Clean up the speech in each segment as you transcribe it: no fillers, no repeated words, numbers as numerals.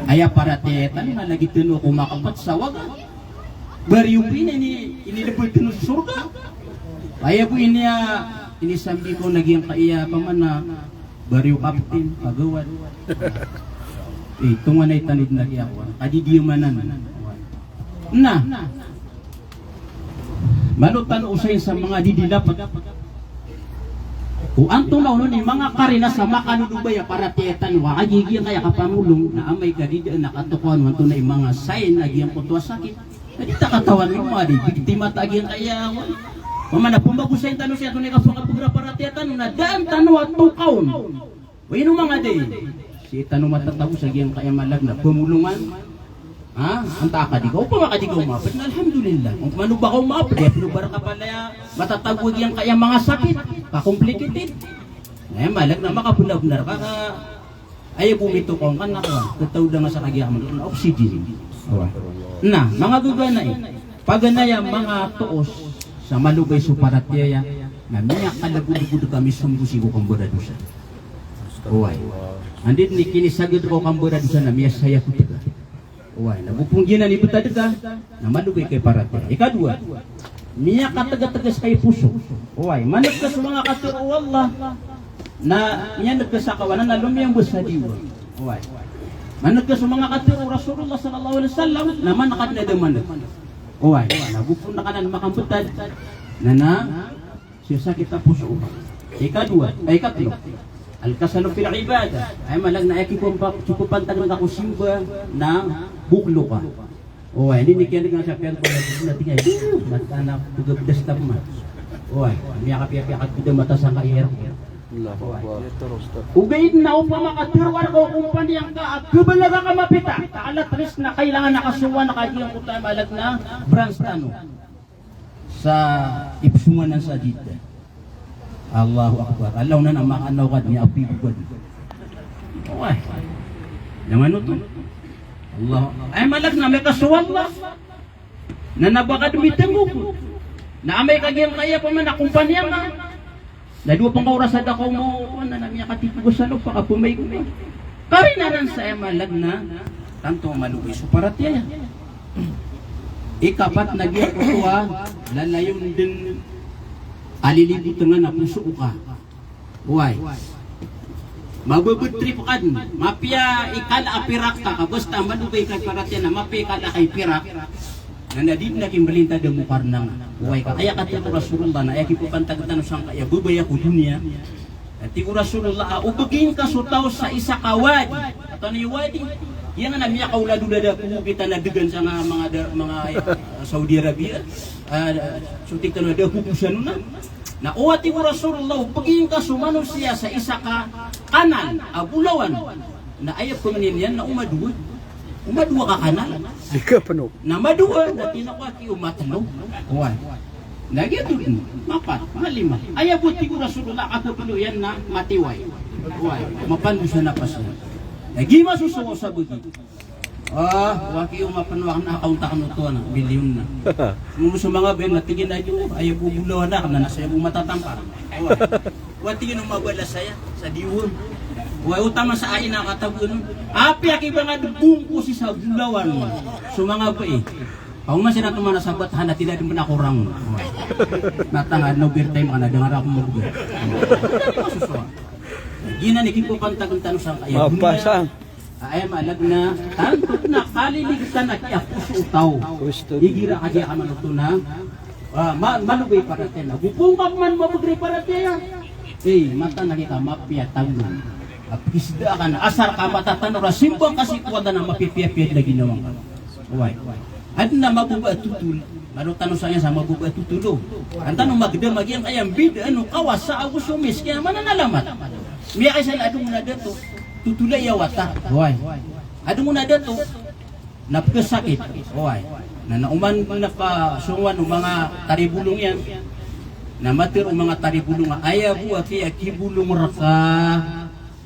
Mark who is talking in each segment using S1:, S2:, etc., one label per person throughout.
S1: Aya para tetan na lagi tuno kumakapat sa waga. Barium ini lebih tuno surga. Aya po ini sambi ko naging kaiya pamana bariu kapten pagawan. Tunga na itanid na kiyawa. Kadi diumanan. Nah, manutan usay sa mga dididapat. Ang tunaw nun mga karina sa makanudubaya para tetan wa kagigyan kaya kapamulong na amay kadida nakatukuan wanto na mga sign nagyang kutwa sakit. Kadi takatawan mo adi biktima tagyan kaya mamana pumbagusay tanong siya tunay kapagapugra para tetan na daan tanwa tukaon. Wino mga day. Si tanong matataw sa giyang kaya malag na pumulungan. Anta ka digaw pa makadigaw mapit na alhamdulillah. Kung mano ba ko mapit, lubar ka pala matatagwag yang kaya mga sakit, ka-complicated. Malag na makapunabunar ka ay bumito ko kan naka. Tataw lang sa kagyaman na oxygen. Na, mga gugana paganaya mga tuos sa malugay suparatyaya na miya kalagud-gud kami sumbusigo kang buradusa. Uway. Andit ni kinisagod ko kang buradusa na miya saya ko tiga. Uway, nabupungginan ni betadega na malugay kay parate. Ikadua, niya kataga-tagas kay puso. Uway, managkas mga katuro Allah na niya nagkasakawanan na lumiyang bus sa diwa. Uway, managkas mga katuro Rasulullah sallallahu alaihi wasallam na manakad na damanag. Uway, nabupun na kanan makambutad na siya sakit na puso. Ikadua, ikatlo, al-kasalo fil ibadah ay malang na cukupan tagang ako simba na buklo ka. Oy, hindi nikiyan nga sa piyan ko na tingay. Matana tugabdas ta ma. Oy, miya ka piya ka mata sa kair. Ubaid na upa makaturwar ko kumpanya ka at kubalaga ka mapita. Alat ris na kailangan nakasuwa na kagiyang kutay malag na branch tano sa ipsungan ng sadita. Allahu Akbar. Alaw na na makanaw ka niya apigod. Oy. Naman ito. Allah. Ay malag na may kasuwal na. Na nabakad mitengog. Na amay kagiyang kaya pa man na kumpanya nga. Na duwa pang kaurasad ako mo na namiya katipugos sa lupa kapumay ko. Kari na rin sa malag na tanto malugay suparatya. Ikapat na giya ko lalayon din alilibot nga na puso ka. Uway. Mabubud trip ka. Mapia ikala apirak ka. Basta malugay kay paratya na mapia ikala kay pirak. Na nadid na kimbalinta da mukar na nga. Uway ka. Kaya katito Rasulullah na ayaki po pantagatan sa kaya bubaya ko dunia. At ti Rasulullah ubagin ka sutaw sa isa kawad. Ato na iwadi. Yan nga namiya kauladulada po kita nadagan sa mga Saudi Arabia. Sutik na da hukusan na. Na uwati ko Rasulullah, paging ka sumano siya sa isa ka kanan, abulawan, na ayap ko manin yan na umadua. Umadua ka kanan.
S2: Ika pano.
S1: Na madua, na tinakwaki umatano. Uwan. Nagyato din, mapat, malima. Ayap ko ko Rasulullah, katapulo yan na matiway. Uwan, mapando siya na pasya. Nagima susuko sa bugi. Waki yung mapanwak na account ka nuto na, bilyon na. Muna sa mga ben, natigin na yun, ayaw bubulaw na, na nasa yung matatampar. Watigin yung mabala saya, sa diwon. Huwag utama sa ayin na katabunan. Api aki ba nga bungko si sa bulawan mo. So mga ba Kung man sila tumana sa batahan na tidak din panakurang. Natangad, no beer time ka na, dengar ako mag-beer. Ginanikin ko pantag ang tanong sa kaya.
S2: Mapasang.
S1: Ay malag na tanto na kaliligtan at yapuso utaw. Igira ka diya ka manuto na malugay para tayo. Bupong ka man mabugay para tayo. Mata na kita mapiyatag na. Pisda ka na. Asar ka matatanora. Simbang kasi kuwada na mapipiyapiyat na ginawang ka. Uway. At na mabuba tutul. Ano tanong sa iya sa mabuba tutulo. Ang tanong magdamag yan kayang bid. Kawas sa agusumis. Kaya mananalamat. Miya kayo sa ladong na dito. Tutulay yawata. Hoy. Ado mo na dato napakasakit. Hoy. Na nauman na pa suwan ng mga taribulong yan. Na matir ang mga taribulong ayaw buwa kaya kibulong raka.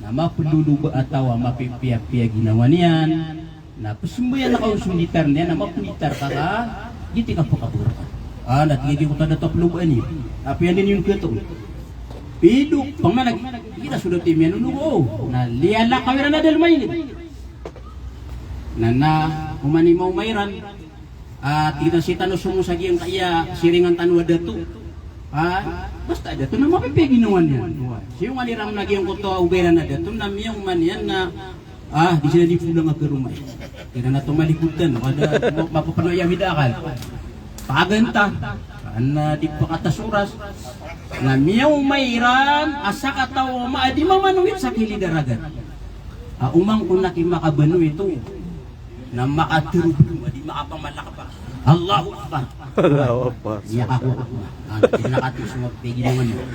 S1: Na mapululuba atawa mapipiya-piya ginawa niyan. Na pasumbayan na kaong sulitar niya na mapulitar ka ka. Giti ka po kapura ka. Natigigil ko tada taplubaan niyo. Apiyan din yung kato. Pidok, pangmanag, kita sudah tim yang nulugo. Na liala kawira na del main. Na umani mau mairan. Kita si tanu sumu sagi yang kaya siringan tanu ada tu. Basta ada tu nama pepe ginawan yan. Siyo nga niram lagi yung kuto uberan ada tu namiyang manian na di sini di pulang ke rumah. Kira na tumalikutan ada mapapanoy ang hidakan. Paganta na di pakatas oras na miyang mairan asa kataw maadi mamanuit sa kilidaragan. Umang kung nakimakabano ito na makaturubong di makapamalak pa. Allahu Akbar.
S2: Allahu Akbar.
S1: Iyak ako. Pinakatis mo pigi naman yun.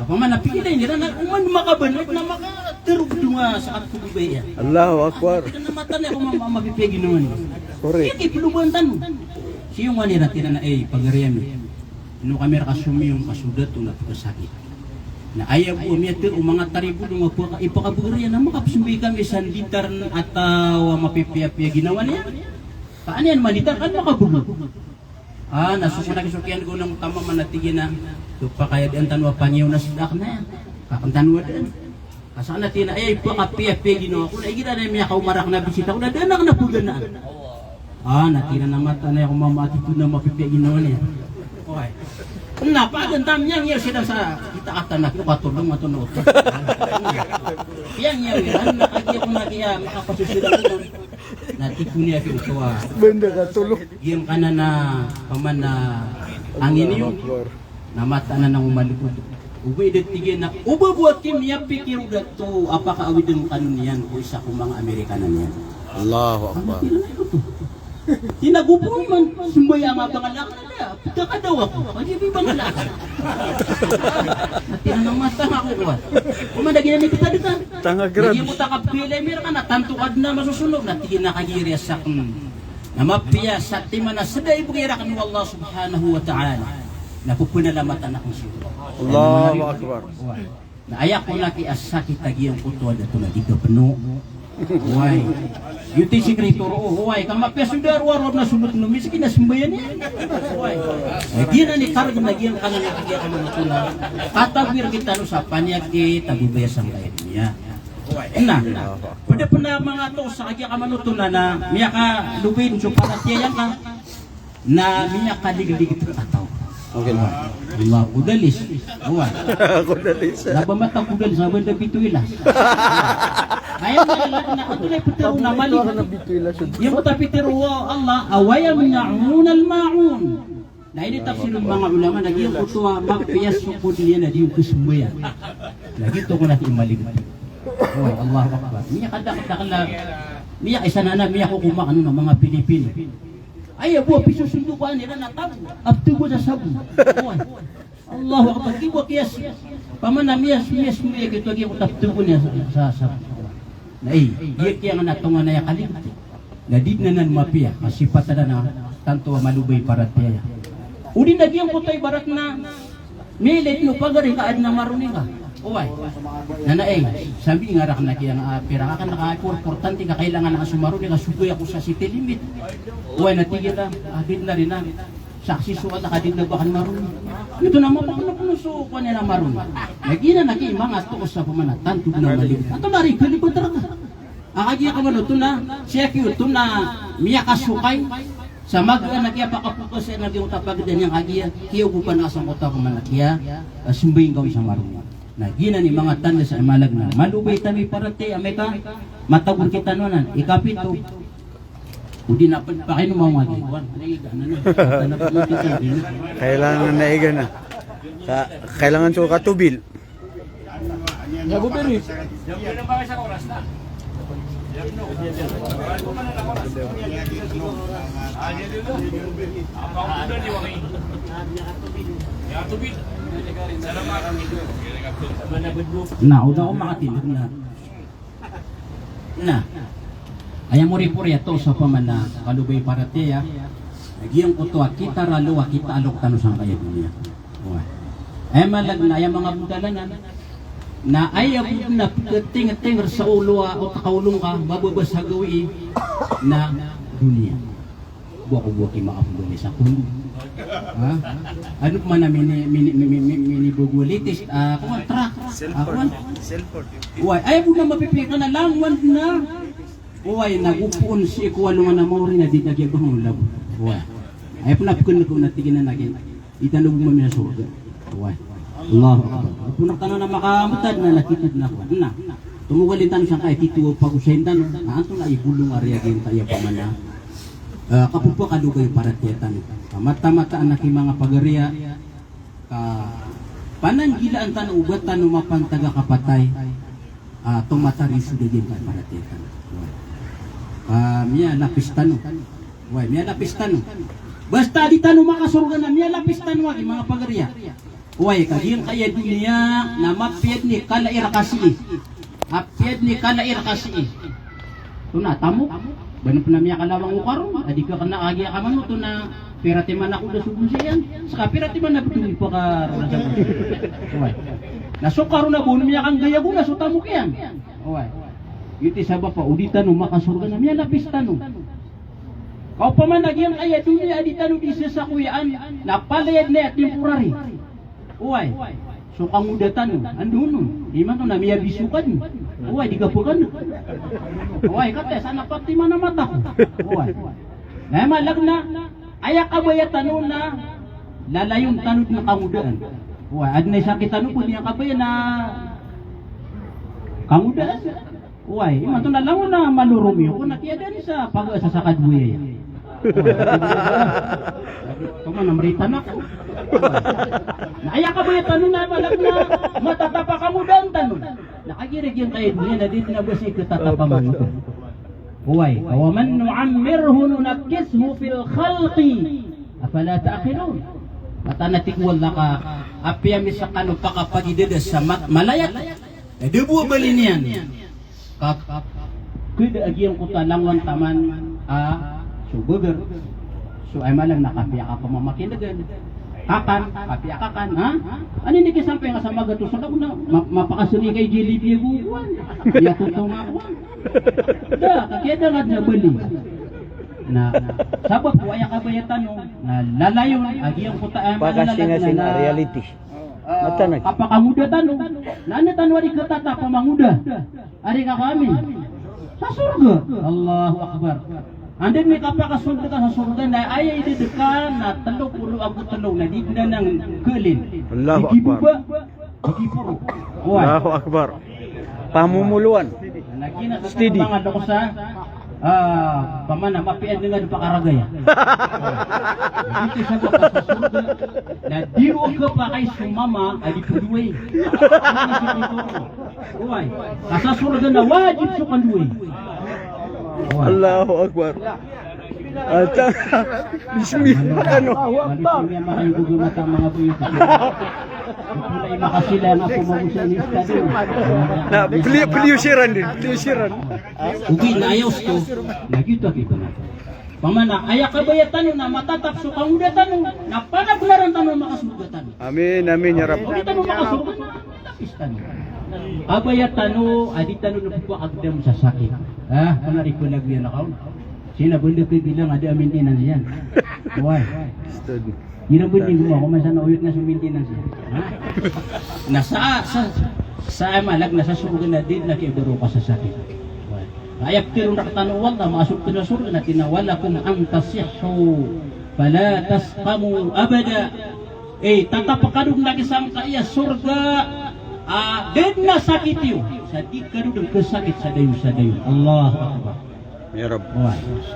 S1: Ako man napigilay nila na uman makabano na makaturubong sa katulubay yan.
S2: Allahu Akbar.
S1: Kita na mata na ako mapipigi naman yun.
S2: Correct.
S1: Kaya pulubuan tanong. Siyo nga nila tira na pagariyami. Ino kami rakasumi yung kasudat o napakasakit. Na ayaw po umiyatir o mga taribo nung ipakabugariyan na makapsumbi kami sa litar at mapipiya-piya ginawa niya. Paano yan malitar? Ano makabulo? Nasusunag-sukian ko ng tama manatigin na ito pa kaya diyan tanwa pangiyaw na sidak na yan. Kakantanwa din. Kasaan natin na ipakapiya-piya ginawa ko na ikita na yung kaumarak na bisita ko na doon ako napuganaan. Natira na mata na yung mamati ko na mapipiya ginawa niya. Okay. Napagantam niyang yaw sila sa kita katanak yung katulong matunod. Yang yaw yan, nakagya ko nagiya makapasusilang ko. Natiko niya ko ito
S2: Benda katulong.
S1: Yung kana na paman na angin niyo. Namata na nang umalikod. Ubay datigin na ubabuat kim niya pikir dato apakaawid ng kanon niyan o isa kong mga Amerikana niyan.
S2: Allahu Akbar.
S1: Tinagupong man sumbaya nga pangalak na niya. Kakadaw ako. Hindi may pangalak. Natin ang mata nga ako kuwan. Kumanagin na ni kita dito.
S2: Tanga grab.
S1: Naging mo takapilay. Meron ka na tantukad na masusunog. Natin nakagiri sa namapiya sa tima na saday bugirakan ni Allah subhanahu wa ta'ala. Napupunalamatan akong siya.
S2: Allahu Akbar.
S1: Naayak ko na kiasakit tagi ang kutuan na ito na dito penuh. Huway. Yuti sekretor, huway. Kamapya sudah waror na sunod na miskin na simbayan niya. Huway. Lagi na ni karag nagyan ka na nakagya ka mga tula. Katagwir kita no sa panyaki, tagubaya sa kayo niya. Pwede po na mga to sa kagya ka manutuna na miya ka lubin, so para tiyayan ka na miya ka liglig ito ataw.
S2: Okay na.
S1: Allah, udalis. Huway.
S2: Kudalis.
S1: Nabamatang kudalis, nabanda bituilas. Ayaw na katulay pitero na mali. Yung pitero Allah, awayam na'unal ma'un. Dahil tafsir ng mga ulama, naging kutuwa, magpiyas sukod niya na di yung kusumbuyan. Nagito ko natin maligay. Oh, Allahu Akbar. Miya kadakala, miya isa na miya ko kumakano ng mga Pilipino. Ay, buwa pisusundo ba nila na tabu. Abtubo sa sabu. Allahu Akbar. Kiwa kiyas. Pamana miyas miya kito kiwa abtubo niya sa sabu. Nay, iya kaya nga natunga na yakalim. Nadid na nan mapiya. Masipat na tanto malubay para tiya. Udi nagyang kutay barak na milit no pagari kaad na maruning ka. Uway. Nanaeng, sabi nga rak na kaya nga pira ka naka-importante ka kailangan na sumaruni ka sugoy ako sa city limit. Uway natigil na, adid na rin na. Saksi sukat nakadid na bakan maruni. Ito naman pakunapunuso ko nila maruni. Nagina naki mga tuos sa pamanatan tug na mali. Ato na rin kalibot ra ka. Akagi ka man ito na siya ito na miya kasukay. Sa mag-a nagya pakapukas sa naging utapag din yung kagiya. Kiyo ko pa nakasang utak ko man nagya. Sumbayin kami sa maruni. Nagina ni mga tanda sa imalag na malubay tami parate ameka matagun kita nonan ikapito udi na pa kayo mga gikuan
S2: Kailangan na iga na. Kailangan so katubil.
S1: Nagubiri. Na, una ko makatindog na. Ayaw mo rin po ito sa pamana kalubay para tiya. Nagyang kuto kita ralo kita alok tanong sa kaya dunia. Ay malag na ayaw mga budalanan na ayaw na ting-ting sa ulo o takaulong ka mababas sa gawi na dunia. Buwa ki makapaguli sa kulo. Ano pa man na mini bugulitis kung truck Awan. Uway, ay po na mapipika na lang, wan na. Uway, nagupuon si ikuwalo nga na mo rin na di nagyag kong labo. Uway. Ay po napikon na kung natigin na naging. Itanong mo na surga. Uway. Allahu Akbar. At po na makamutad na nakitid na ko. Na. Tumugalin tanong siyang kay tituo pag-usayin tanong. Anto na ibulong ariagin tayo pamana. Kapupwa kadugay para tiyetan. Mata-mata anak mga pagariya. Pananggilaan tanong ugatan umapantaga kapatay. Tumatari sudah din para tiyetan. Miya lapis tanong. Miya lapis tanong. Basta di tanong makasurga na miya lapis tanong mga pagariya. Kagiyang kaya dunia na mapiyad ni kalair kasi. Mapiyad ni kalair kasi. Ito na, tamo. Banon pa na miya kalawang ukarong. Adi ka na agya ka man ito na piratiman ako na subun siyan. Saka piratiman na betul pa ka rona sa buwan. Nasukaro na buwan miya kang gaya ko na so tamo kiyan. Iti sabab pa uditan no makasurga na miya lapis tanong. Kau pa man nagyang kaya dunia adi tanong di sa kuyaan. Napalayad na temporary. So kang udatan andun di man to na miya bisukan. Di gapukan. Kate sana pati man na mata. Na malag na ayak kabaya tanong na lalayon tanong na kamudaan. Adnay sakit tanong ko niya kabaya na kamudaan. Man to na lang na malurumi ko nakiyadan sa pag-asa sa kadbuya. Tama na maritan ako. Naya ka ba yung tanong na malag na matatapa ka mo daw ang tanong. Nakagirig yung kayo niya na dito na ba siya katatapa mo. Kawaman nu'ammirhu nunakishu fil khalqi afala ta'akilun. Matanatikwal na ka apiyami sa kano pakapagidada sa malayat. Debuwa bali niyan. Kuda agiyang kutalangwan taman so burger. So ay malang nakapiya ka pamamakindagan. Kakan, kapiya kakan, ha? Ano hindi kasampay nga sa magato sa na mapakasuni kay Jollibee buwan. Ya tutong ako. Da, kakeda nga na bali. Na sabab ko ay kabayatan no na lalayon agi ang kutaan
S2: Pakasingasin na reality. Matanag.
S1: Kapakamuda tanong. Nana tanwari katata pamanguda. Ari ka kami. Sa surga. Allahu Akbar. Andin may kapakasunod ka sa surga na ay idedekan na 30 ang talong na di na ng kulin.
S2: Allahu Akbar. Allahu Akbar. Pamumuluan.
S1: Steady. Mga doko sa pamana mapian nga do pakaragay. Dito sa surga na diwo ka pa kay sumama ay dipuduwe. Sa surga na wajib sa kanduwe.
S2: Allahu Akbar. Ata bismillah ano.
S1: Manusia mahay gugumata mga buyo. Kulay makasila nga pumagusa ni estado.
S2: Na peliusiran din, peliusiran.
S1: Ugi na ayos ko. Nakita kita na. Pamana ayak kabayatan na matatap so kangudatan na panaglaran tanong makasugatan.
S2: Amin amin ya Rabb.
S1: Kita mo makasugatan. Istan. Abayatan no aditan no po agdam sa sakit. Panari ko lagyan ako. Sina bunda ko bilang ada maintenance yan. Why?
S2: Study.
S1: Ginabundin mo ako man sa nauyot na sa maintenance. Sa malag na sa surga na din na kiburo ka sa sakit. Ayap tiro na katanuwal na masuk ka na surga na tinawala kung ang tasihhu fala tasqamu abada. Tatapakadong nakisang kaya surga din na sakit yun. Sa di kadong kesakit sa dayo. Allahu Akbar.
S2: Ya Rabb.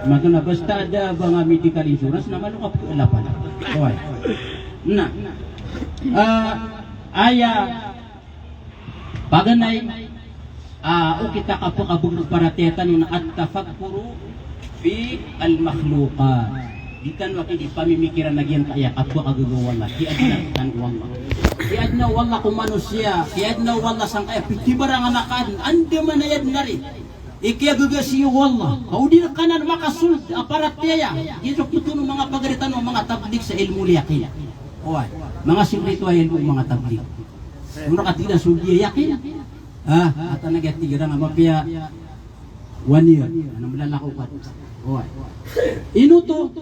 S1: Magana basta ada bang medical insurance na malukap ko lapan. Na. Aya paganay kita kapakabog para tetan na at tafakkuru fi al makhluqat. Dikan wakil pamimikiran nagyan kaya kapwa kagagawa na kiadna tan wallah. Kiadna wallah kung manusia, kiadna wallah sang kaya pitibarang anakan ande manayad nari. Ikiya gagasi wallah. Kaudi na kanan makasul aparat tiya. Gisok ito ng mga pagaritan ng mga tablik sa ilmu yakin. Mga spiritual ilmu mga tablik. Kung nakatila suliya yakin. At nagatigira nga mapia 1 year. Anong malalakaw ka? Inuto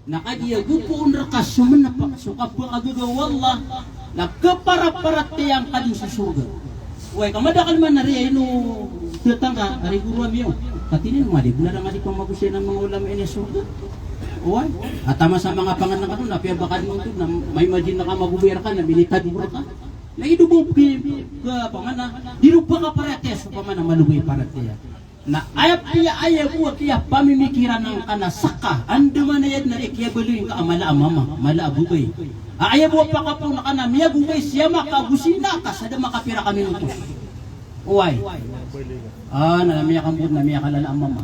S1: nakagiya gupuon rakas sumanapa. So kapwa kagagawa wallah. Nagkaparaparat tiyang kadin sa surga. Uy, kamadakal man na rin, no, datang ka, ari guru amiyo. Katinin mo, di bulan nga di pamagusin ng mga ulam ini surga. Uy, at tama sa mga panganak ano, napiyabakan mo ito, na may imagine na ka magubera ka, na militad mo ka. Naidubog ka pangana, dinupa ka parates, pa man ang maluwi parates. Na ayap kaya mo kaya pamimikiran ng kanasaka, ando man na yan na kaya baluin ka, mala mama, mala abubay. Ayaw mo pa ka po na kanam, niya gugay siya makabusina ka, sada makapira kami nutos. Uway. Namiyak ang bud, namiyak alala ang mama.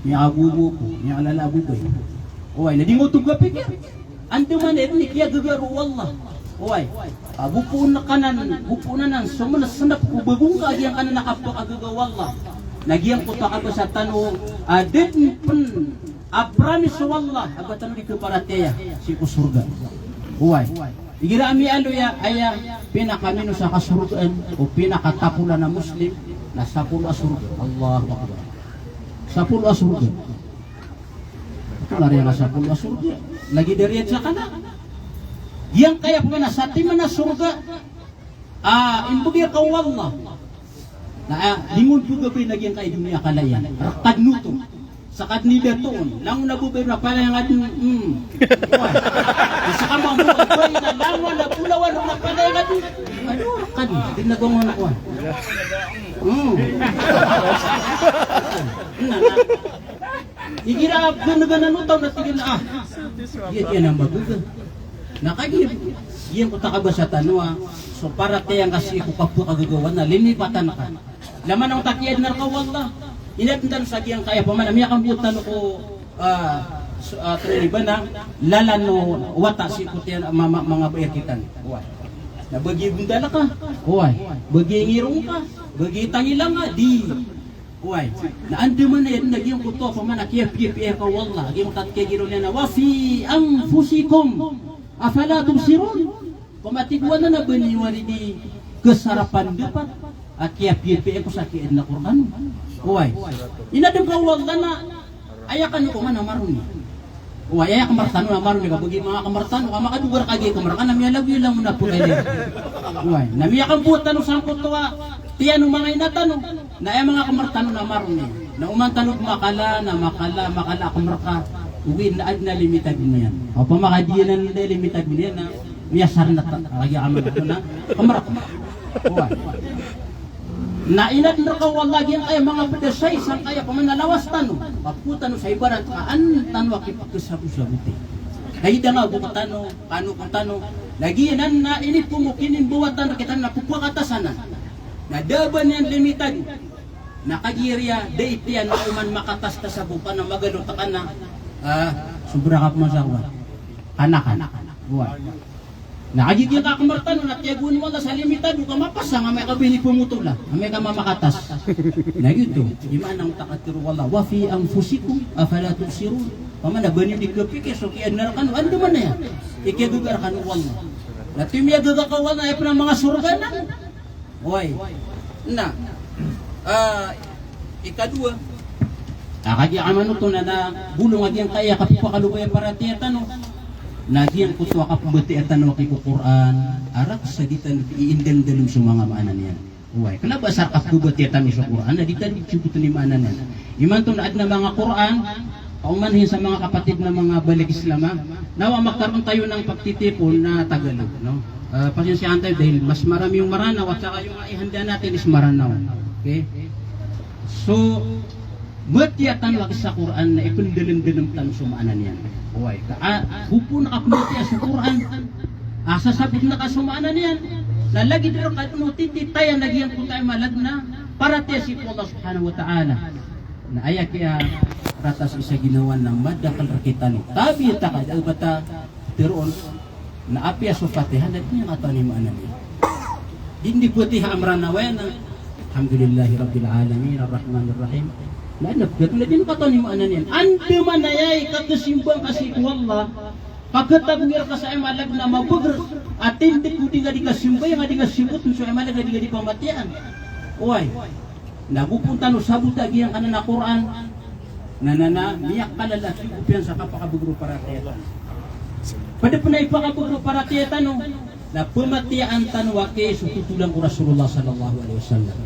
S1: Niya agubo ko, niya alala abubay. Uway, nadingotog ka pikir. Ando man na ni kaya gagaru, wallah. Uway, bupunan bupunanan, sumunas sanap ko, bagong ka, agiyang ka na nakapakagaga, wallah. Nagyang ko ta ka sa tanong, din pen, promise wallah, abatan di keparateya, si kusurga. Uway. Igira ami aloya aya pinakamino sa kasurgaan o pinakatapulan na Muslim na sapul asurga. Allahu Akbar. Sapul asurga. Lari na sapul asurga. Lagi dari sa kana. Yang kaya po na sa timan na surga. Imbugir ka wallah. Na lingon juga pinagyan kay dunia kalayan. Rakad nuto. Sakad ni Beton, lang nabubay na pala yung ating isa ka mabuhay na langon na pulawan na pala yung ating ano, kan, tinagong na ko. Igira, gana-gana nutaw na tigil na yan ang magugan. Nakagib, yan ko takaba sa tanwa, so para tayang kasi ko kapwa kagagawa na, linipatan ka. Laman ang takiyad na kawalla. Inatundan sa giyang kaya pa man, amiyakang butan ko triliba na lalano wata si kutiyan mga bayarkitan. Uway. Nabagi bundala ka. Uway. Bagi ngirong ka. Bagi tangilang nga. Di. Uway. Naandi man na yan, nagyang kuto pa man, akiyap-kiyap ka wallah. Aging katkagiro niya na, wafi ang fusikom. Afala tumsirun. Pamatiguan na baniwari di kesarapan dapat. Akiyap-kiyap ko sa kiyan na Quran. Uway. Inadong ka wallah na ayakan ko man maruni. Uway, ayak kamartano na maruni ka. Bagi mga kamartano ka, makadugar kagi kamarka. Namiyalagyo lang mo na po kayo. Uway. Namiyakan po tanong sa kutuwa. Tiyan ng mga inatano. Na ay mga kamartano na maruni. Na umantanong makala kamarka. Uwi na ad na limitag mo yan. O pa makadiyan na limitag mo yan na miyasar na kagya kami ko na kamarka. Uway. Na inat na ka walagi ang kaya mga pedasay sang kaya pamanalawas tano paputan sa ibarat ka an tanwa kipakisabu-sabuti nahida nga bukatano kano kung tano nagiinan na init pumukinin buwatan kita na pupakatasanan na daban yan limitad na kagirya deitian na uman makatasta sa buka na magaluta ka na sobra ka pumasawa anak buwan nakagigil ka kamartano na tiyaguan mo na sa limitad ka mapasa nga may kabili pumutula may ka mamakatas na yun iman ang takatiru wala wafi ang fusikum afala tusirun pamana bani di kepike so kiyan na kanu ando man na yan ikiyagugar kanu wala na timiyagaga ka wala ay pa mga surganan oy na ikadua kagya ka manuto na bulong agyan kaya kapipakalubay para tiyatano Nagyang kutwa ka pabati at tanong kiko Quran, arak sa ditan iindal-dalong sa mga maanan yan. Uway, kalaba sa kapubati at tanong sa Quran, na ditan itsikuto ni maanan yan. Iman naad na mga Quran, paumanhin sa mga kapatid na mga balik Islama, nawa magkaroon tayo ng pagtitipon na Tagalog. No? Pasensyaan tayo dahil mas marami yung maranaw at saka yung ihanda natin is maranaw. Okay? So, buti at tanong sa Quran na ipindalim-dalim tanong sa maanan yan. Uway, hupo na kapunti sa Quran. Sasabit na kasumaanan yan. Lalagi dito ka tititayan nagyang kung tayo malagna para tiya si Allah subhanahu wa ta'ala. Na aya kaya ratas isa ginawa ng madakal rakitan. Tabi ta ka bata tiron na apya sa Fatiha na niya ato ni maanan yan. Hindi putih amran nawayan. Alhamdulillahi rabbil alamin arrahmanir rahim. Lanap katulad din kato ni maanan yan. Ando manayay kakasimbang kasi ko Allah. Pagkatagungir ka sa malag na mabugr at tindik mo di nga di kasimbay nga di kasibot mo sa malag nga di nga di pamatian. Uway, napupunta no sabot lagi ang kanan na Quran na miyak kalalaki upian sa kapakabugro para tiyatan. Pada po na ipakabugro para tiyatan no. na pematian tanwa ke sututulang ko Rasulullah sallallahu alaihi wasallam.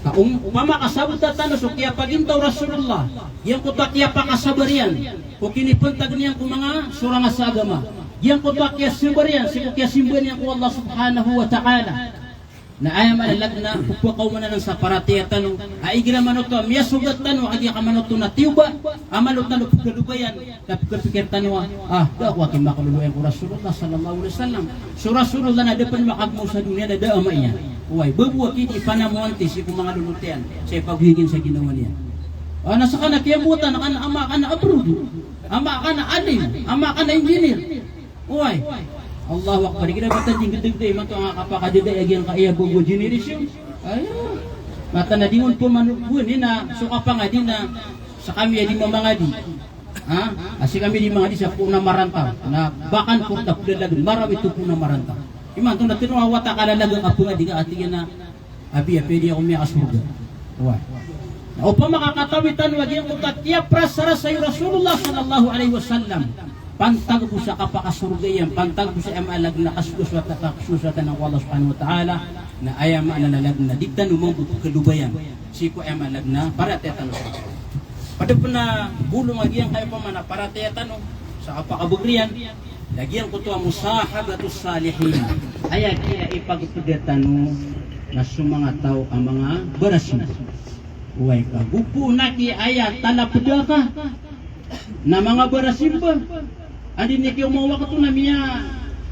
S1: Kaung pamakasabot na tanong so kaya pagintaw Rasulullah yang kuta kaya pakasabarian o kinipantag niyan kung mga surang sa agama yang kuta kaya sabarian si kaya simban niyan ko Allah subhanahu wa ta'ala na ayam alalag na pupukaw mo na ng saparati at tanong ay gira manot to miya sugat tanong adi ka manot to na tiuba amalot na lupugalubayan kapikir tanong daw wakin makaluluyan ko Rasulullah sallallahu alaihi wasallam so Rasulullah na depan makagmo sa dunia na daama niya uway babuwa kiti panamuanti si kung mga lulutian sa paghigin sa ginawa niya nasa ka na kiyabutan ama ka na abroad ama ka na alim ama ka na engineer uway Allahu Akbar, kita batan jingkit-jingkit man to ang kapakadiday agyan kaya bugo generation. Ayo. Mata na dingon po manubuan ni na suka pa nga din na sa kami di mamangadi. Ha? Asi kami di mangadi sa puna maranta na bakan po tapdalag marami to puna maranta. Iman to na tinuwa wata kalalagang apo nga di ka atiyan na abi pwede ako miya kasurga. Wa. O pa makakatawitan wag yung utakya prasara sa Rasulullah sallallahu alaihi wasallam. Pantag po sa kapakasurgayan, pantag po sa amalag na kasuswatan ng Allah subhanahu wa ta'ala na ayam alalag na di tanumang kalubayan si ko amalag na para tetan sa pada po na bulong agiyan kayo pa man para tetan sa kapakabugriyan lagyan ko to ang musahabatus salihin aya kaya ipagpudatan na sumanga tao ang mga barasin uway ka gupo na ki aya talapuda ka na mga barasin ba adi ni kiyo mawa ka to na miya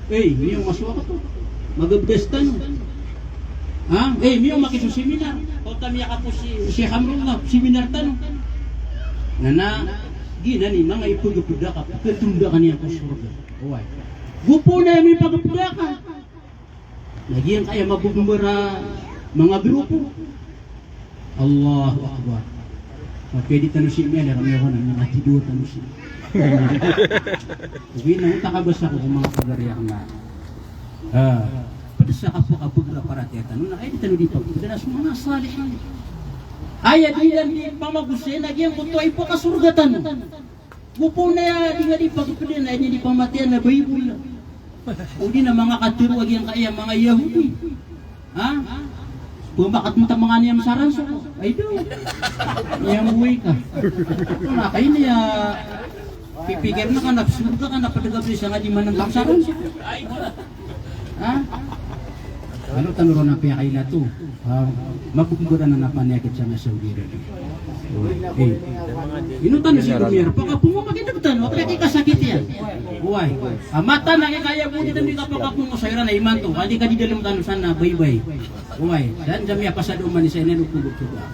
S1: miyo maswa ka to magabdestan miyo makiso seminar o tamiya ka po si Sheikh Amrullah seminar tanong na gina ni mga ipugapuda ka katunda ka niya po surga uway gupo na may pagapuda ka nagyan kaya mabubumbara mga grupo Allahu Akbar pwede tanong si Mena kami ako na nakatido tanong si Uwi na takabasa ko kung mga pagariyak na pada sa kapag-abugra para tiyatanong na ay di tanong di pagpagdanas mga salihin ay di pamagusin nagyan ko to ay pakasurgatan gupo na di nga di pagpagdanas ay di pamatian na Bible o di na mga katiruag yan kaya mga Yahudi pumakat mo ta mga niyang saranso ko ay do niyang uwi ka na kayo niya pipigir na ka, napsurga ka, napadagabli siya nga di man ng kapsaran siya. Ano tanuro na piyakay na ito? Mapupugura na napanyakit siya nga Saudi Arabia. Inutan si Gumier, baka pumamakitagtan, wapyaki kasakit yan. Buhay. Mata na kaya po dito hindi ka pagkakumusayra na iman to, hindi ka di dalam tanusan na baybay. Buhay. Dan jam ya pasado man isa ina nupugog-tugog.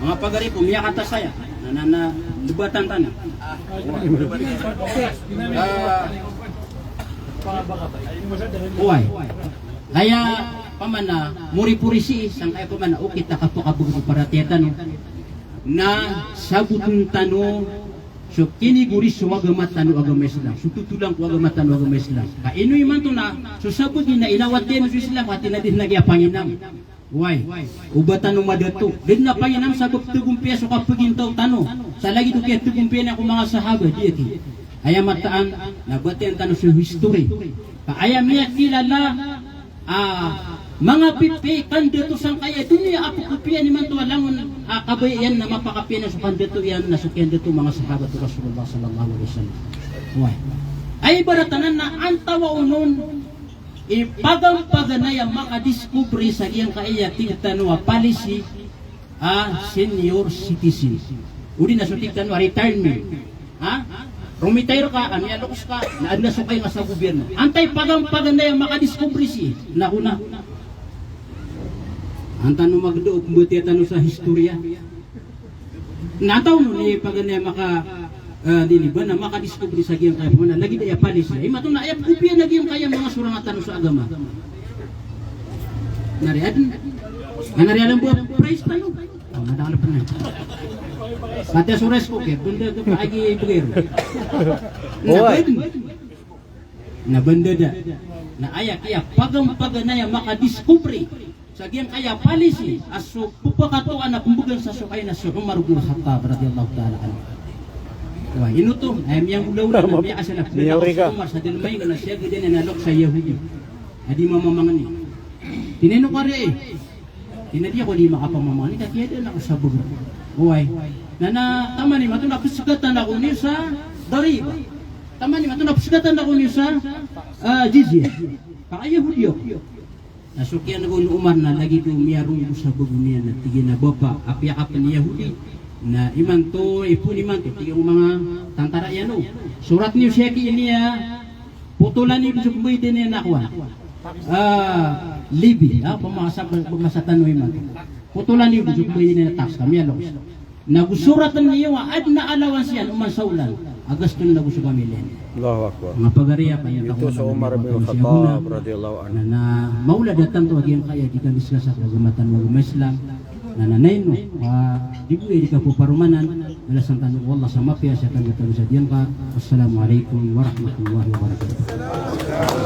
S1: Mga pagari po, miya kata saya. Na debatan tanah. Uway. Kaya pamana muri-purisi sang kaya pamana ukit nakapukabog para tiyatan na sabutun tano so kini guri suwagamat tano agama Islam. So tutulang ko agamat tano agama Islam. Kaino man to na so sabutin na inawatin sa Islam at tinadin nagya panginam. Why? Ubatan ng madato. Din na pa yan ang sagot tugumpiya so kapagintaw tano. Sa lagi to kaya tugumpiya na akong mga sahaba. Diyati. Aya mataan, nabati ang tanong sa history. Aya miya kilala, mga pipi, kandidato sang kaya. Dunia ako kapiya ni man to alangon kabayan na mapakapiya na sa kandidato yan, na sa kandidato mga sahaba to Rasulullah sallallahu alaihi wasallam. Why? Ay baratanan na antawa unon, ipagampaganaya makadiskubre sa iyang kaya tingtanwa policy senior citizen. Uli na sutiktan wa retirement. Rumitire ka, alokos ka, naadnasukay nga sa gobyerno. Antay pagampaganaya makadiskubre si nauna. Antan no magdo kumbuti tanong sa historya. Nataw no ni paganaya dili ba na makadiskubre sa giyang kaya mo na lagi daya palis ay matong na ayap kupya na giyang kaya mga surangatan sa agama nariadan buat price tayo nadaan pa na kata sures ko kaya benda ka paagi bugero na benda da na ayak iya paganaya makadiskubre sa giyang kaya palis aso pupakatuan na kumbugan sa sukay na si Umar bin Khattab radhiyallahu ta'ala anhu. Wah, ino to, ayam yang ulaw na nabiya sa Umar sa dinmay na siya gid na nalok sa Yahudi. adi mamamangan ni. Tineno ka rin tinadi ako di makapamamangan ni, kaya din ako sa bugo. Uway, tama ni mato napusugatan ako ni sa dariba. Tama ni mato napusugatan ako ni sa jizya. Pakaya Hudyo. Nasukyan ako ni Umar na lagi ko miyarong sa bugo niya na tigin na bapa, apiakapan ni Yahudi. Na iman to, ipun iman to, tigong mga tantara yan o. Surat niyo Sheki niya, putulan niyo sa kumbay din niya nakuha. Libi, pamasatan mo iman. Putulan niyo sa kumbay din niya tax kami alos. Nagusuratan niyo ad na alawan siya uman sa ulan. Agaston na gusto kami len.
S2: Allahu Akbar.
S1: Mga pagariya pa yan.
S2: Ito sa Umar bin Khattab radhiyallahu anhu.
S1: Na maula datan to agian kaya di kan diskus sa kagumatan mga Islam. Nanay no, di po di ka po parumanan. Dalasang tanong Allah sa mapya sa tanong sa diyan ka. Wassalamualaikum warahmatullahi wabarakatuh.